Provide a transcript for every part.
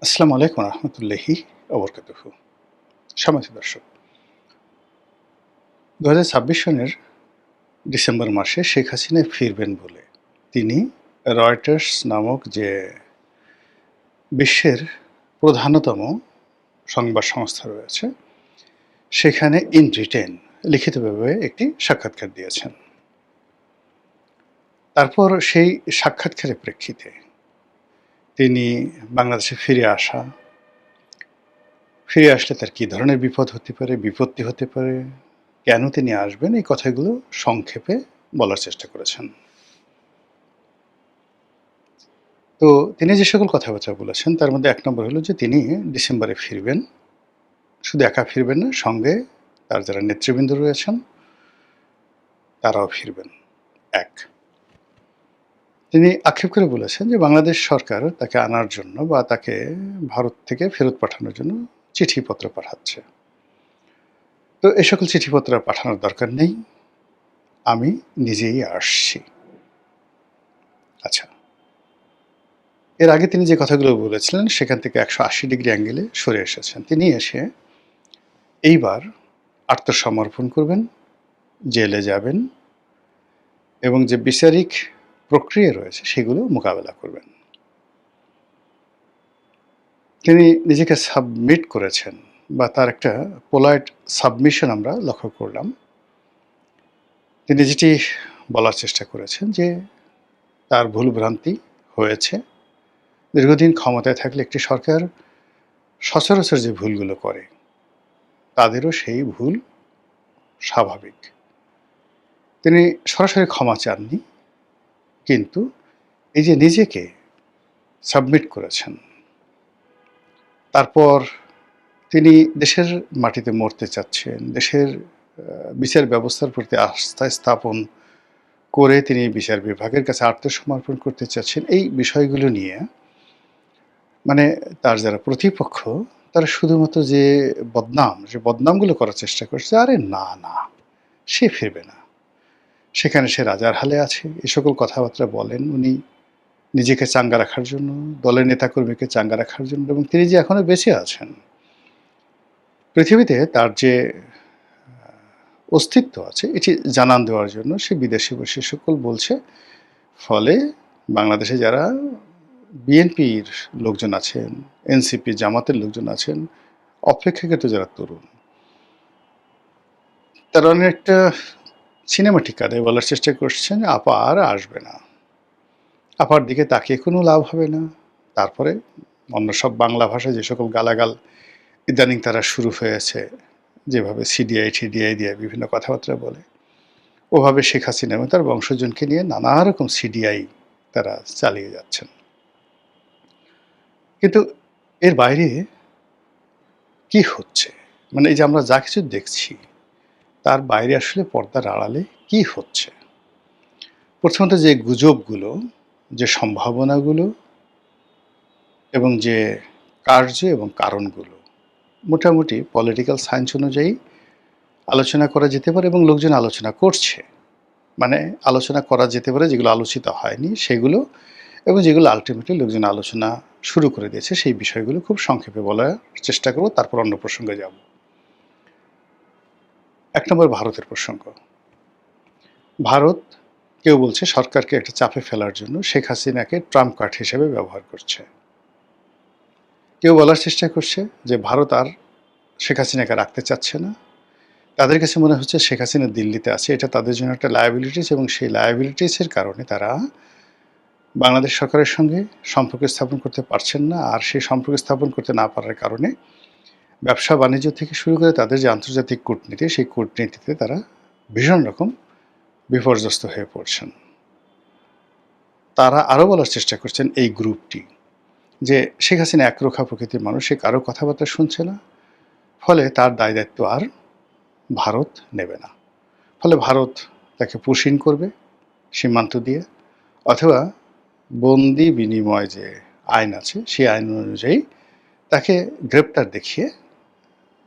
আসসালামু আলাইকুম রহমতুল্লাহি ওবরকাতুহু। সম্মানিত দর্শক, ২০২৬ সনের ডিসেম্বর মাসে শেখ হাসিনা ফিরবেন বলে তিনি রয়টার্স নামক যে বিশ্বের প্রধানতম সংবাদ সংস্থা রয়েছে, সেখানে ইন রিটেন লিখিতভাবে একটি সাক্ষাৎকার দিয়েছেন। তারপর সেই সাক্ষাৎকারের প্রেক্ষিতে তিনি বাংলাদেশে ফিরে আসলে তার কী ধরনের বিপদ হতে পারে, বিপত্তি হতে পারে, কেন তিনি আসবেন, এই কথাগুলো সংক্ষেপে বলার চেষ্টা করেছেন। তো তিনি যে সকল কথাবার্তা বলেছেন তার মধ্যে ১ নম্বর হলো যে তিনি ডিসেম্বরে ফিরবেন। শুধু একা ফিরবেন না, সঙ্গে তার যারা নেতৃবৃন্দ রয়েছেন তারাও ফিরবেন। ১, তিনি আক্ষেপ করে বলেছেন যে বাংলাদেশ সরকার তাকে আনার জন্য বা তাকে ভারত থেকে ফেরত পাঠানোর জন্য চিঠিপত্র পাঠাচ্ছে। তো এ সকল চিঠিপত্র পাঠানোর দরকার নেই। আমি নিজেই আসছি। আচ্ছা। এর আগে তিনি যে কথাগুলো বলেছিলেন সেখান থেকে ১৮০ ডিগ্রি অ্যাঙ্গেলে সরে এসেছেন। তিনি এসে এইবার আত্মসমর্পণ করবেন, জেলে যাবেন এবং যে বিচারিক প্রক্রিয়া রয়েছে সেগুলো মোকাবেলা করবেন। তিনি নিজেকে সাবমিট করেছেন বা তার একটা পোলাইট সাবমিশন আমরা লক্ষ্য করলাম। তিনি যেটি বলার চেষ্টা করেছেন যে তার ভুলভ্রান্তি হয়েছে। দীর্ঘদিন ক্ষমতায় থাকলে একটি সরকার সচরাচর যে ভুলগুলো করে তাদেরও সেই ভুল স্বাভাবিক। তিনি সরাসরি ক্ষমা চাননি, কিন্তু এই যে নিজেকে সাবমিট করেছেন, তারপর তিনি দেশের মাটিতে মরতে চাচ্ছেন, দেশের বিচার ব্যবস্থার প্রতি আস্থা স্থাপন করে তিনি বিচার বিভাগের কাছে আত্মসমর্পণ করতে চাচ্ছেন। এই বিষয়গুলো নিয়ে মানে তার যারা প্রতিপক্ষ তারা শুধুমাত্র যে বদনামগুলো করার চেষ্টা করছে, আরে না, সে ফিরবে না। সেখানে সে রাজার হালে আছে। এ সকল কথাবার্তা বলেন উনি নিজেকে চাঙ্গা রাখার জন্য, দলের নেতাকর্মীকে চাঙ্গা রাখার জন্য, এবং তিনি যে এখনো বেঁচে আছেন। পৃথিবীতে তার যে অস্তিত্ব আছে এটি জানান দেওয়ার জন্য সে বিদেশে বসে সকল বলছে। ফলে বাংলাদেশে যারা বিএনপির লোকজন আছেন, এনসিপি জামাতের লোকজন আছেন, অপেক্ষাকৃত যারা তরুণ, তারা অনেকটা সিনেমাটিক কায়দায় বলার চেষ্টা করছেন আপা আর আসবে না। আপার দিকে তাকিয়ে কোনো লাভ হবে না। তারপরে অন্য সব বাংলা ভাষায় যে সকল গালাগাল ইদানিং তারা শুরু হয়েছে, যেভাবে সিডিআই দিয়ে বিভিন্ন কথাবার্তা বলে, ওভাবে শেখ হাসিনা এবং তার বংশজনকে নিয়ে নানা রকম সিডিআই তারা চালিয়ে যাচ্ছেন। কিন্তু এর বাইরে কি হচ্ছে? মানে এই যে আমরা যা কিছু দেখছি, তার বাইরে আসলে পর্দার আড়ালে কি হচ্ছে? প্রথমত যে গুজবগুলো, যে সম্ভাবনাগুলো এবং যে কার্য এবং কারণগুলো মোটামুটি পলিটিক্যাল সায়েন্স অনুযায়ী আলোচনা করা যেতে পারে এবং লোকজন আলোচনা করছে। মানে আলোচনা করা যেতে পারে যেগুলো আলোচিত হয়নি সেগুলো, এবং যেগুলো আল্টিমেটলি লোকজন আলোচনা শুরু করে দিয়েছে সেই বিষয়গুলো খুব সংক্ষেপে বলার চেষ্টা করব, তারপর অন্য প্রসঙ্গে যাব। ১ নম্বর ভারতের প্রসঙ্গ। ভারত, কেউ বলছে সরকারকে একটা চাপে ফেলার জন্য শেখ হাসিনাকে ট্রাম্প কার্ড হিসেবে ব্যবহার করছে। কেউ বলার চেষ্টা করছে যে ভারত আর শেখ হাসিনাকে রাখতে চাচ্ছে না। তাদের কাছে মনে হচ্ছে শেখ হাসিনা দিল্লিতে আছে, এটা তাদের জন্য একটা লায়াবিলিটিস, এবং সেই লায়াবিলিটিসের কারণে তারা বাংলাদেশ সরকারের সঙ্গে সম্পর্ক স্থাপন করতে পারছেন না। আর সেই সম্পর্ক স্থাপন করতে না পারার কারণে ব্যবসা বাণিজ্য থেকে শুরু করে তাদের যে আন্তর্জাতিক কূটনীতি, সেই কূটনীতিতে তারা ভীষণ রকম বিপর্যস্ত হয়ে পড়ছেন। তারা আরও বলার চেষ্টা করছেন এই গ্রুপটি যে শেখ হাসিনা একরোখা প্রকৃতির মানুষ, সে কারো কথাবার্তা শুনছে না, ফলে তার দায় দায়িত্ব আর ভারত নেবে না। ফলে ভারত তাকে পুশিং করবে সীমান্ত দিয়ে, অথবা বন্দি বিনিময় যে আইন আছে সেই আইন অনুযায়ী তাকে গ্রেপ্তার দেখিয়ে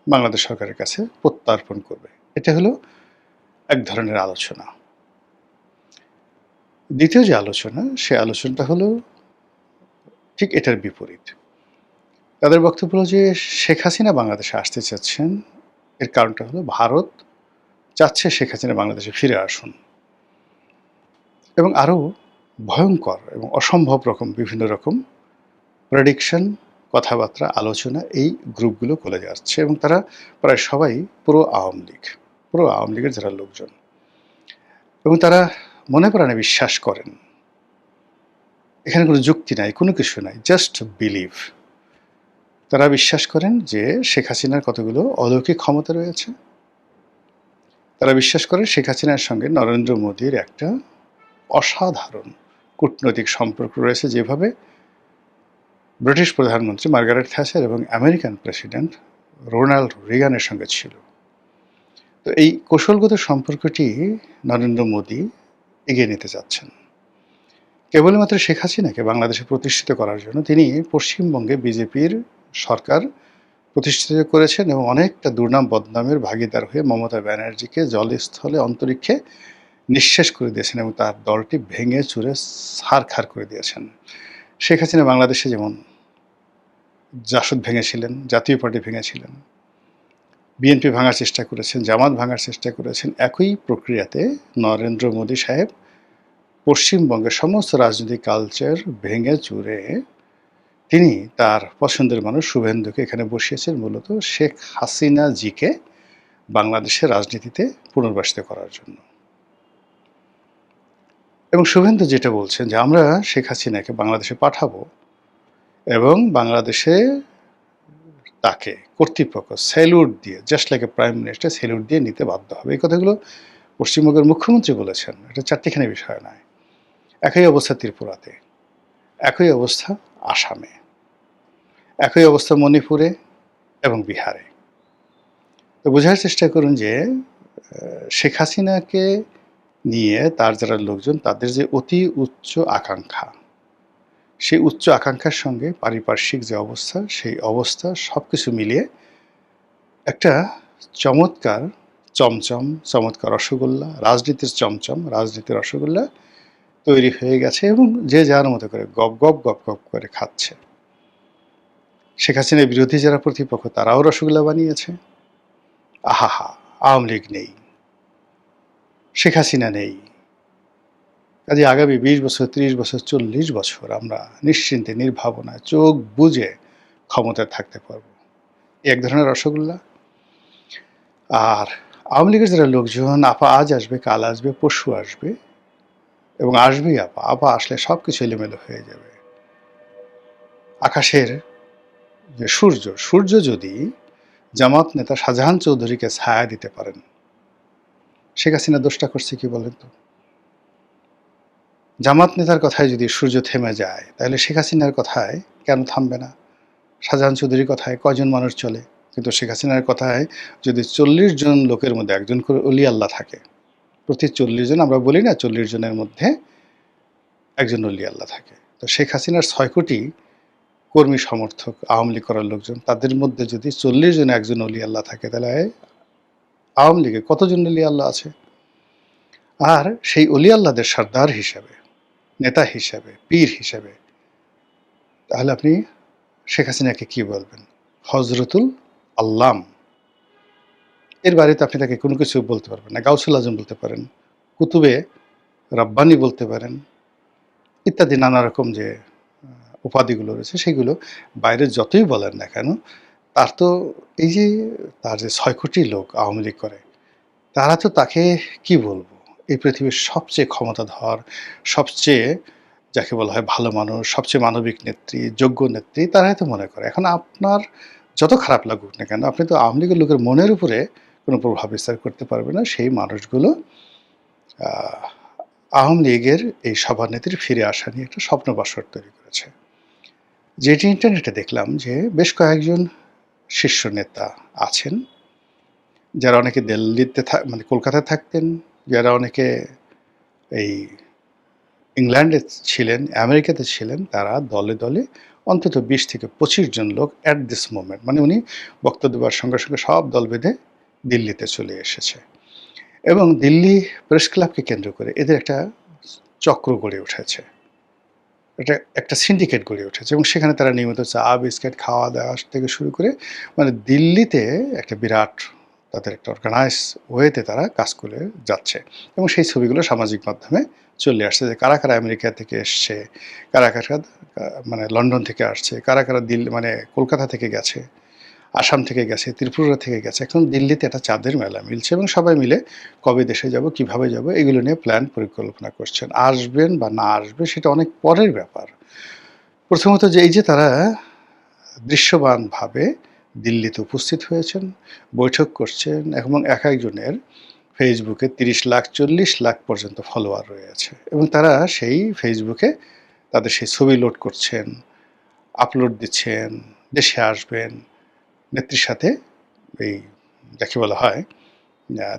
বাংলাদেশ সরকারের কাছে প্রত্যর্পণ করবে। এটা হলো এক ধরনের আলোচনা। দ্বিতীয় যে আলোচনা, সে আলোচনাটা হলো ঠিক এটার বিপরীত। তাদের বক্তব্য হলো যে শেখ হাসিনা বাংলাদেশে আসতে চাচ্ছেন, এর কারণটা হলো ভারত চাচ্ছে শেখ হাসিনা বাংলাদেশে ফিরে আসুন। এবং আরও ভয়ঙ্কর এবং অসম্ভব রকম বিভিন্ন রকম প্রেডিকশন, কথাবার্তা, আলোচনা এই গ্রুপগুলো করে যাচ্ছে এবং তারা প্রায় সবাই পুরো আওয়ামী লীগ, পুরো আওয়ামী লীগের যারা লোকজন, এবং তারা মনে প্রাণে বিশ্বাস করেন, এখানে কোনো যুক্তি নাই, কোনো কিছু নাই, জাস্ট বিলিভ। তারা বিশ্বাস করেন যে শেখ হাসিনার কতগুলো অলৌকিক ক্ষমতা রয়েছে। তারা বিশ্বাস করেন শেখ হাসিনার সঙ্গে নরেন্দ্র মোদীর একটা অসাধারণ কূটনৈতিক সম্পর্ক রয়েছে, যেভাবে ব্রিটিশ প্রধানমন্ত্রী মার্গারেট থ্যাচার এবং আমেরিকান প্রেসিডেন্ট রোনাল্ড রিগানের সঙ্গে ছিল। তো এই কৌশলগত সম্পর্কটি নরেন্দ্র মোদী এগিয়ে নিতে চাচ্ছেন। কেবলমাত্র শেখ হাসিনাকে বাংলাদেশে প্রতিষ্ঠিত করার জন্য তিনি পশ্চিমবঙ্গে বিজেপির সরকার প্রতিষ্ঠিত করেছেন এবং অনেকটা দুর্নাম বদনামের ভাগিদার হয়ে মমতা ব্যানার্জিকে জলস্থলে অন্তরিক্ষে নিঃশেষ করে দিয়েছেন এবং তার দলটি ভেঙে চুরে ছারখার করে দিয়েছেন। শেখ হাসিনা বাংলাদেশে যেমন জাসদ ভেঙেছিলেন, জাতীয় পার্টি ভেঙেছিলেন, বিএনপি ভাঙার চেষ্টা করেছেন, জামাত ভাঙার চেষ্টা করেছেন, একই প্রক্রিয়াতে নরেন্দ্র মোদী সাহেব পশ্চিমবঙ্গের সমস্ত রাজনৈতিক কালচার ভেঙে চুরে তিনি তার পছন্দের মানুষ শুভেন্দুকে এখানে বসিয়েছেন মূলত শেখ হাসিনা জিকে বাংলাদেশের রাজনীতিতে পুনর্বাসিত করার জন্য। এবং শুভেন্দু যেটা বলছেন যে আমরা শেখ হাসিনাকে বাংলাদেশে পাঠাবো এবং বাংলাদেশে তাকে কর্তৃপক্ষ স্যালুট দিয়ে, just like a prime minister, salute দিয়ে নিতে বাধ্য হবে। এই কথাগুলো পশ্চিমবঙ্গের মুখ্যমন্ত্রী বলেছেন। এটা চারটিখানি বিষয় নয়। একই অবস্থা ত্রিপুরাতে, একই অবস্থা আসামে, একই অবস্থা মণিপুরে এবং বিহারে। তো বোঝার চেষ্টা করুন যে শেখ হাসিনাকে নিয়ে তার যারা লোকজন, তাদের যে অতি উচ্চ আকাঙ্ক্ষা, সেই উচ্চ আকাঙ্ক্ষার সঙ্গে পারিপার্শ্বিক যে অবস্থা, সেই অবস্থা সব কিছু মিলিয়ে একটা চমৎকার চমচম, চমৎকার রসগোল্লা, রাজনীতির চমচম, রাজনীতির রসগোল্লা তৈরি হয়ে গেছে এবং যে যার মতো করে গপ গপ গপ গপ করে খাচ্ছে। শেখ হাসিনার বিরোধী যারা প্রতিপক্ষ, তারাও রসগোল্লা বানিয়েছে। আহাহা, আওয়ামী লীগ নেই, শেখ হাসিনা নেই, কাজে আগামী 20 বছর, 30 বছর, 40 বছর আমরা নিশ্চিন্তে, নির্ভাবনায়, চোখ বুজে ক্ষমতায় থাকতে পারবো, এক ধরনের রসগোল্লা। আর আওয়ামী লীগের যারা লোকজন, আপা আজ আসবে, কাল আসবে, পরশু আসবে এবং আসবেই আপা, আপা আসলে সব কিছু এলোমেলো হয়ে যাবে। আকাশের যে সূর্য, সূর্য যদি জামাত নেতা শাহজাহান চৌধুরীকে ছায়া দিতে পারেন, শেখ হাসিনা দোষটা করছে কি বলেন তো? জামাত নেতার কথায় যদি সূর্য থেমে যায়, তাহলে শেখ হাসিনার কথায় কেন থামবে না? শাহজাহান চৌধুরীর কথায় কয়জন মানুষ চলে, কিন্তু শেখ হাসিনার কথায় যদি 40 জন লোকের মধ্যে একজন করে অলি আল্লাহ থাকে, প্রতি 40 জন, আমরা বলি না 40 জনের মধ্যে একজন অলি আল্লাহ থাকে, তো শেখ হাসিনার 6 কোটি কর্মী সমর্থক, আওয়ামী লীগ করার লোকজন, তাদের মধ্যে যদি 40 জনে একজন অলি আল্লাহ থাকে, তাহলে আওয়ামী লীগে কতজন অলি আল্লাহ আছে? আর সেই অলি আল্লাহদের সর্দার হিসাবে, নেতা হিসাবে, পীর হিসাবে, তাহলে আপনি শেখ হাসিনাকে কি বলবেন? হজরতুল আল্লাম। এর বাড়িতে আপনি তাকে কোনো কিছু বলতে পারবেন না। গাউসুল আজম বলতে পারেন, কুতুবে রাব্বানি বলতে পারেন, ইত্যাদি নানা রকম যে উপাধিগুলো রয়েছে, সেগুলো বাইরে যতই বলেন না কেন, তার তো এই যে তার যে 6 কোটি লোক আওয়ামী লীগ করে, তারা তো তাকে কি বলবো, এই পৃথিবীর সবচেয়ে ক্ষমতাধর, সবচেয়ে যাকে বলা হয় ভালো মানুষ, সবচেয়ে মানবিক নেত্রী, যোগ্য নেত্রী, তারাই তো মনে করে। এখন আপনার যত খারাপ লাগুক না কেন, আপনি তো আওয়ামী লীগের লোকের মনের উপরে কোনো প্রভাব বিস্তার করতে পারবে না। সেই মানুষগুলো আওয়ামী লীগের এই সভানেত্রীর ফিরে আসা নিয়ে একটা স্বপ্ন বাসর তৈরি করেছে। যেটি ইন্টারনেটে দেখলাম যে বেশ কয়েকজন শীর্ষ নেতা আছেন, যারা অনেকে দিল্লিতে মানে কলকাতায় থাকতেন, যারা অনেকে এই ইংল্যান্ডে ছিলেন, আমেরিকাতে ছিলেন, তারা দলে দলে অন্তত 20 থেকে 25 জন লোক অ্যাট দিস মোমেন্ট, মানে উনি বক্তব্য দেওয়ার সঙ্গে সঙ্গে সব দল বেঁধে দিল্লিতে চলে এসেছে এবং দিল্লি প্রেস ক্লাবকে কেন্দ্র করে এদের একটা চক্র গড়ে উঠেছে। এটা একটা সিন্ডিকেট গড়ে উঠেছে এবং সেখানে তারা নিয়মিত চা বিস্কিট খাওয়া দাওয়া থেকে শুরু করে মানে দিল্লিতে একটা বিরাট তাদের একটা অর্গানাইজ ওয়েতে তারা কাজ করে যাচ্ছে এবং সেই ছবিগুলো সামাজিক মাধ্যমে চলে আসছে যে কারা কারা আমেরিকা থেকে এসছে, কারা কারা মানে লন্ডন থেকে আসছে, কারা কারা দিল্লি মানে কলকাতা থেকে গেছে, আসাম থেকে গেছে, ত্রিপুরা থেকে গেছে। এখন দিল্লিতে একটা চাঁদের মেলা মিলছে এবং সবাই মিলে কবে দেশে যাব, কিভাবে যাব এগুলো নিয়ে প্ল্যান পরিকল্পনা করছেন। আসবেন বা না আসবে সেটা অনেক পরের ব্যাপার। প্রথমত যে এই যে তারা দৃশ্যমানভাবে দিল্লিতে উপস্থিত হয়েছেন, বৈঠক করছেন এবং এক একজনের ফেসবুকে ৩০ লাখ ৪০ লাখ পর্যন্ত ফলোয়ার রয়েছে এবং তারা সেই ফেসবুকে তাদের সেই ছবি লোড করছেন, আপলোড দিচ্ছেন, দেশে আসবেন, নেত্রীর সাথে এই যাকে বলা হয়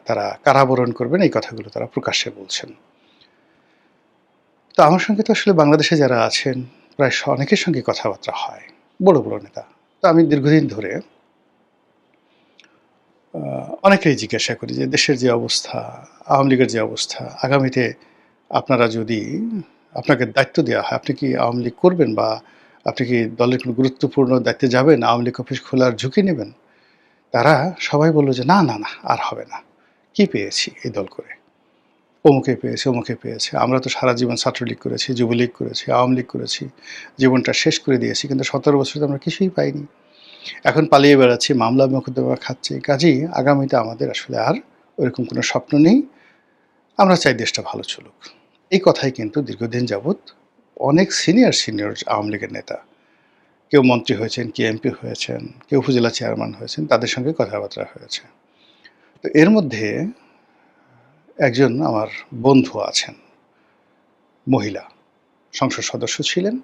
তারা কারাবরণ করবেন এই কথাগুলো তারা প্রকাশ্যে বলছেন। তো আমার সঙ্গে তো আসলে বাংলাদেশে যারা আছেন প্রায় অনেকের সঙ্গে কথাবার্তা হয়, বড় বড় নেতা। তো আমি দীর্ঘদিন ধরে অনেকেই জিজ্ঞাসা করি যে দেশের যে অবস্থা, আওয়ামী লীগের যে অবস্থা, আগামীতে আপনারা যদি আপনাকে দায়িত্ব দেওয়া হয়, আপনি কি আওয়ামী লীগ করবেন বা আপনি কি দলের কোনো গুরুত্বপূর্ণ দায়িত্বে যাবেন, আওয়ামী লীগ অফিস খোলার ঝুঁকি নেবেন? তারা সবাই বলল যে, "না, না, না, আর হবে না। কি পেয়েছি এই দল করে? অমুকে পেয়েছে, অমুকে পেয়েছে। আমরা তো সারা জীবন ছাত্রলীগ করেছি, যুবলীগ করেছি, আওয়ামী লীগ করেছি। জীবনটা শেষ করে দিয়েছি। কিন্তু ১৭ বছরে তো আমরা কিছুই পাইনি। এখন পালিয়ে বেড়াচ্ছি, মামলা মোকদ্দমা খাচ্ছি। কাজেই আগামীতে আমাদের আসলে আর ওইরকম কোনো স্বপ্ন নেই। আমরা চাই দেশটা ভালো চলুক।" এই কথাই কিন্তু দীর্ঘদিন যাবৎ অনেক সিনিয়র আওয়ামী লীগের নেতা, কেউ মন্ত্রী হয়েছেন, কেউ এমপি হয়েছেন, কেউ উপজেলা চেয়ারম্যান হয়েছেন, তাদের সঙ্গে কথাবার্তা হয়েছে। তো এর মধ্যে একজন আমার বন্ধু আছেন, মহিলা, সংসদ সদস্য ছিলেন।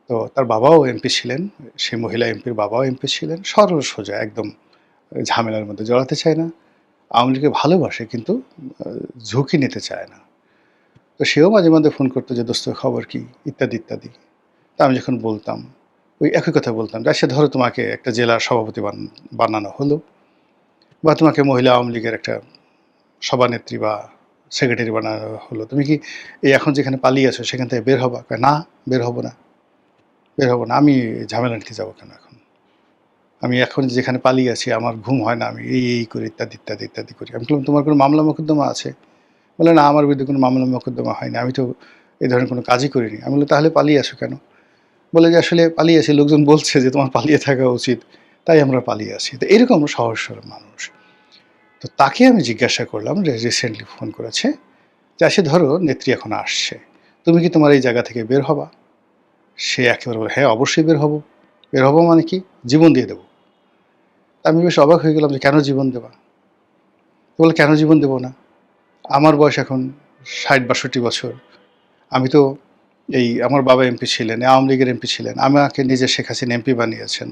তো তার বাবাও এমপি ছিলেন। সেই মহিলা এমপির বাবাও এমপি ছিলেন। সরল সোজা একদম ঝামেলার মধ্যে জড়াতে চায় না। আওয়ামী লীগকে ভালোবাসে কিন্তু আ ঝুঁকি নিতে চায় না। তো সেও মাঝে, মাঝে ফোন করত যে, "দোস্ত খবর কি?" ইত্যাদি, ইত্যাদি। তা আমি যখন বলতাম, ওই একই কথা বলতাম যে, "আচ্ছা ধরো তোমাকে একটা জেলার সভাপতি বানানো হলো বা তোমাকে মহিলা আওয়ামী লীগের একটা সভানেত্রী বা সেক্রেটারি বানানো হলো। তুমি কি এই এখন যেখানে পালিয়ে আছো সেখান থেকে বের হবা?" কয়, "না, বের হব না, বের হব না। আমি ঝামেলা নিতে যাবো কেন এখন? আমি এখন যেখানে পালিয়ে আছি আমার ঘুম হয় না। আমি এই করি ইত্যাদি, ইত্যাদি, ইত্যাদি করি।" আমি বললাম, "তোমার কোনো মামলা মোকদ্দমা আছে?" বলে, "না, আমার বিরুদ্ধে কোনো মামলা মোকদ্দমা হয়নি। আমি তো এই ধরনের কোনো কাজই করিনি।" আমি বললাম, "তাহলে পালিয়ে আসো কেন?" বলে যে, "আসলে পালিয়ে আছি। লোকজন বলছে যে তোমার পালিয়ে থাকা উচিত। তাই আমরা পালিয়ে আসি।" তো এরকম সহজ সরল মানুষ। তো তাকে আমি জিজ্ঞাসা করলাম যে রিসেন্টলি ফোন করেছে যে, "আচ্ছা ধরো নেত্রী এখন আসছে। তুমি কি তোমার এই জায়গা থেকে বের হবা?" সে একেবারে বলে, "হ্যাঁ, অবশ্যই বের হব। বের হব মানে কি? জীবন দিয়ে দেব।" আমি বেশ অবাক হয়ে গেলাম যে, "কেন জীবন দেবা?" বলে, "কেন জীবন দেব না? আমার বয়স এখন ৬০-৬২ বছর। আমি তো এই আমার বাবা এমপি ছিলেন, আওয়ামী লীগের এমপি ছিলেন। আমাকে নিজে শেখ হাসিনা এমপি বানিয়েছেন।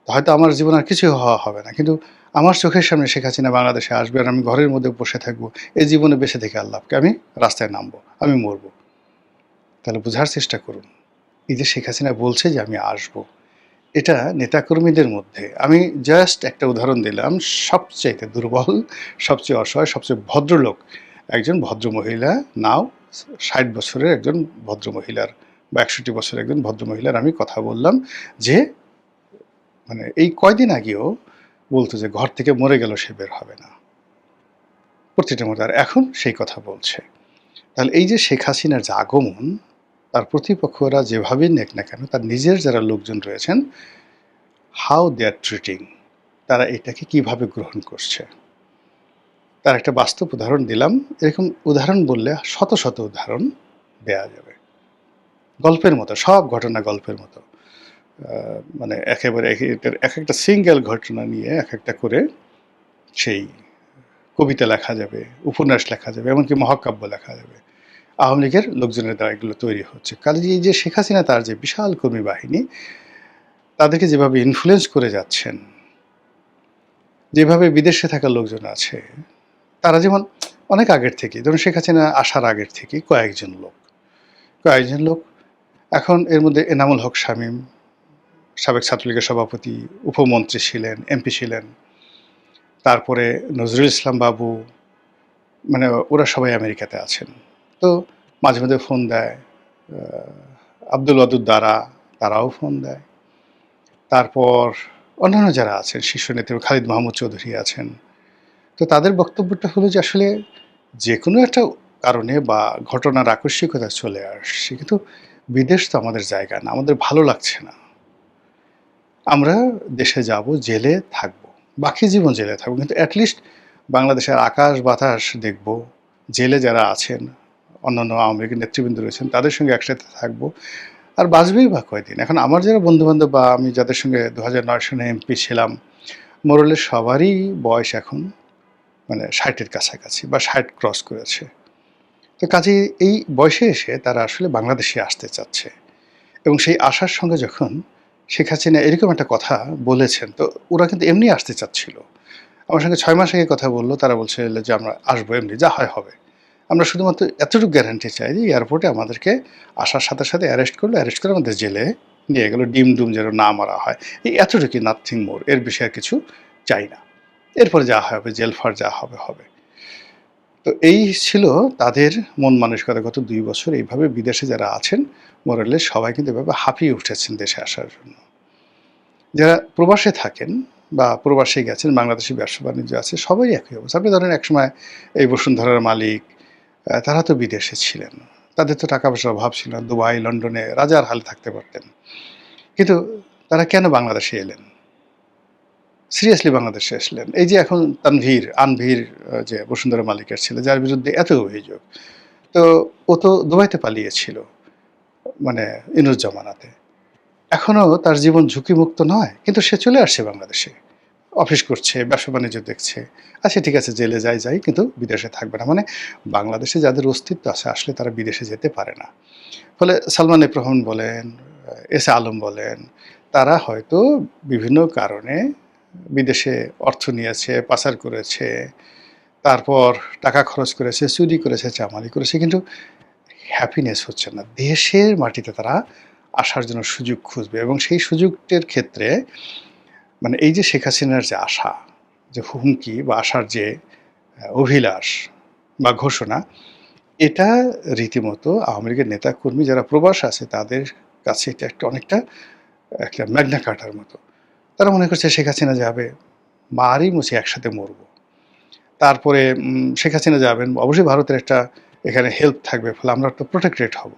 হয়তো আমার জীবনে আর কিছুই হওয়া হবে না। কিন্তু আমার চোখের সামনে শেখ হাসিনা বাংলাদেশে আসবে আর আমি ঘরের মধ্যে বসে থাকবো। এই জীবনে বেঁচে থেকে আর লাভ কি? আমি রাস্তায় নামবো। আমি মরবো।" তাহলে বোঝার চেষ্টা করুন। এই যে শেখ হাসিনা বলছে যে আমি আসবো, এটা নেতাকর্মীদের মধ্যে আমি জাস্ট একটা উদাহরণ দিলাম। সবচাইতে দুর্বল, সবচেয়ে অসহায়, সবচেয়ে ভদ্রলোক একজন ভদ্রমহিলা, নাও ৬০ বছরের একজন ভদ্রমহিলার বা ৬১ বছরের একজন ভদ্রমহিলার আমি কথা বললাম যে মানে এই কয়দিন আগেও বলত যে ঘর থেকে মরে গেল সে বের হবে না। প্রতিটা মুহূর্তে আর এখন সেই কথা বলছে। তাহলে এই যে শেখ হাসিনার যে আগমন, তার প্রতিপক্ষরা যেভাবেই নেক না কেন, তার নিজের যারা লোকজন রয়েছেন, হাউ দে আর ট্রিটিং, তারা এটাকে কিভাবে গ্রহণ করছে। তার একটা বাস্তব উদাহরণ দিলাম। এরকম উদাহরণ বললে শত, শত উদাহরণ দেয়া যাবে। গল্পের মতো, সব ঘটনা গল্পের মতো। মানে একেবারে এটার একেকটা সিঙ্গেল ঘটনা নিয়ে একেকটা করে সেই কবিতা লেখা যাবে, উপন্যাস লেখা যাবে, এমনকি মহাকাব্য লেখা যাবে। আওয়ামী লীগের লোকজনের দ্বারা এগুলো তৈরি হচ্ছে। কাজেই এই যে শেখ হাসিনা তার যে বিশাল কর্মী বাহিনী, তাদেরকে যেভাবে ইনফ্লুয়েন্স করে যাচ্ছেন, যেভাবে বিদেশে থাকা লোকজন আছে, তারা যেমন অনেক আগের থেকেই, ধরুন শেখ হাসিনা আসার আগের থেকেই কয়েকজন লোক এখন এর মধ্যে এনামুল হক শামীম, সাবেক ছাত্রলীগের সভাপতি, উপমন্ত্রী ছিলেন, এমপি ছিলেন। তারপরে নজরুল ইসলাম বাবু, মানে ওরা সবাই আমেরিকাতে আছেন। তো মাঝে, মাঝে ফোন দেয়। আব্দুল ওয়াদুদ দারা, তারাও ফোন দেয়। তারপর অন্যান্য যারা আছেন শীর্ষ নেতৃত্ব, খালিদ মাহমুদ চৌধুরী আছেন। তো তাদের বক্তব্যটা হলো যে আসলে যেকোনো একটা কারণে বা ঘটনার আকস্মিকতা চলে আসছে, কিন্তু বিদেশ তো আমাদের জায়গা না, আমাদের ভালো লাগছে না। আমরা দেশে যাব, জেলে থাকব, বাকি জীবন জেলে থাকবো, কিন্তু অ্যাটলিস্ট বাংলাদেশের আকাশ বাতাস দেখব, জেলে যারা আছেন অন্যান্য আওয়ামী লীগের নেতৃবৃন্দ রয়েছেন তাদের সঙ্গে একসাথে থাকবো। আর বাঁচবেই বা কয়দিন? এখন আমার যারা বন্ধুবান্ধব বা আমি যাদের সঙ্গে 2009 সনে এমপি ছিলাম, মোরলের সবারই বয়স এখন মানে 60-এর কাছাকাছি বা 60 ক্রস করেছে। তো কাজেই এই বয়সে এসে তারা আসলে বাংলাদেশে আসতে চাচ্ছে, এবং সেই আসার সঙ্গে যখন শেখ হাসিনা এরকম একটা কথা বলেছেন, তো ওরা কিন্তু এমনি আসতে চাচ্ছিল। আমার সঙ্গে 6 মাস আগে কথা বলল, তারা বলছে যে আমরা আসবো, এমনি যা হয় হবে। আমরা শুধুমাত্র এতটুকু গ্যারান্টি চাই যে এয়ারপোর্টে আমাদেরকে আসার সাথে সাথে অ্যারেস্ট করলো, অ্যারেস্ট করে আমাদের জেলে নিয়ে গেলো, ডিম ডুম যেন না মারা হয়, এই এতটুকুই, নাথিং মোর। এর বেশি আর কিছু চাই না। এরপরে যা হবে, জেল ফার যা হবে হবে। তো এই ছিল তাদের মন মানসিকতা। গত 2 বছর এইভাবে বিদেশে যারা আছেন মোরালেস সবাই কিন্তু এভাবে হাঁপিয়ে উঠেছেন দেশে আসার জন্য। যারা প্রবাসে থাকেন বা প্রবাসে গেছেন, বাংলাদেশি ব্যবসা বাণিজ্য আছে, সবারই একই অবস্থা। আপনি ধরেন একসময় এই বসুন্ধরার মালিক, তারা তো বিদেশে ছিলেন। তাদের তো টাকা পয়সার অভাব ছিল না। দুবাই, লন্ডনে রাজার হালে থাকতে পারতেন। কিন্তু তারা কেন বাংলাদেশে এলেন? সিরিয়াসলি বাংলাদেশে আসলেন। এই যে এখন আনভীর যে বসুন্ধরা মালিকের ছেলে, যার বিরুদ্ধে এত অভিযোগ। তো ও তো দুবাইতে পালিয়েছিল, মানে ইনুস জামানাতে। এখনো তার জীবন ঝুঁকিমুক্ত নয়, কিন্তু সে চলে আসছে বাংলাদেশে। অফিস করছে, ব্যবসা-বাণিজ্য দেখছে। আচ্ছা ঠিক আছে, জেলে যাই, কিন্তু বিদেশে থাকবে না। মানে বাংলাদেশে যাদের অস্তিত্ব আছে আসলে তারা বিদেশে যেতে পারে না। ফলে সালমান এফ রহমান বলেন, এস এ আলম বলেন, তারা হয়তো বিভিন্ন কারণে বিদেশে অর্থ নিয়েছে, পাচার করেছে, তারপর টাকা খরচ করেছে, চুরি করেছে, চামারি করেছে, কিন্তু হ্যাপিনেস হচ্ছে না। দেশের মাটিতে তারা আসার জন্য সুযোগ খুঁজবে, এবং সেই সুযোগটির ক্ষেত্রে মানে এই যে শেখ হাসিনার যে আশা, যে হুমকি বা আসার যে অভিলাষ বা ঘোষণা, এটা রীতিমতো আওয়ামী লীগের নেতাকর্মী যারা প্রবাসে আছে তাদের কাছে এটা অনেকটা একটা ম্যাগনা কার্টার মতো। তারা মনে করছে শেখ হাসিনা যাবে, মারি মুছি একসাথে মরবো। তারপরে শেখ হাসিনা যাবেন, অবশ্যই ভারতের একটা এখানে হেল্প থাকবে, ফলে আমরা একটু প্রোটেক্টেড হব।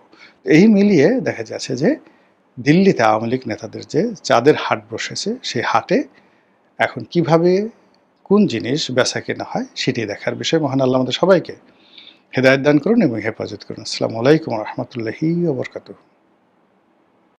এই মিলিয়ে দেখা যাচ্ছে যে দিল্লিতে আওয়ামী লীগ নেতাদের যে চাঁদের হাট বসেছে, সেই হাটে এখন কিভাবে কোন জিনিস বেচাকেনা হয় সেটি দেখার বিষয়। মহান আল্লাহ আমাদের সবাইকে হেদায়েত দান করুন এবং হেফাজত করুন। আসসালামু আলাইকুম ওয়া রাহমাতুল্লাহি ওয়া বারাকাতুহু।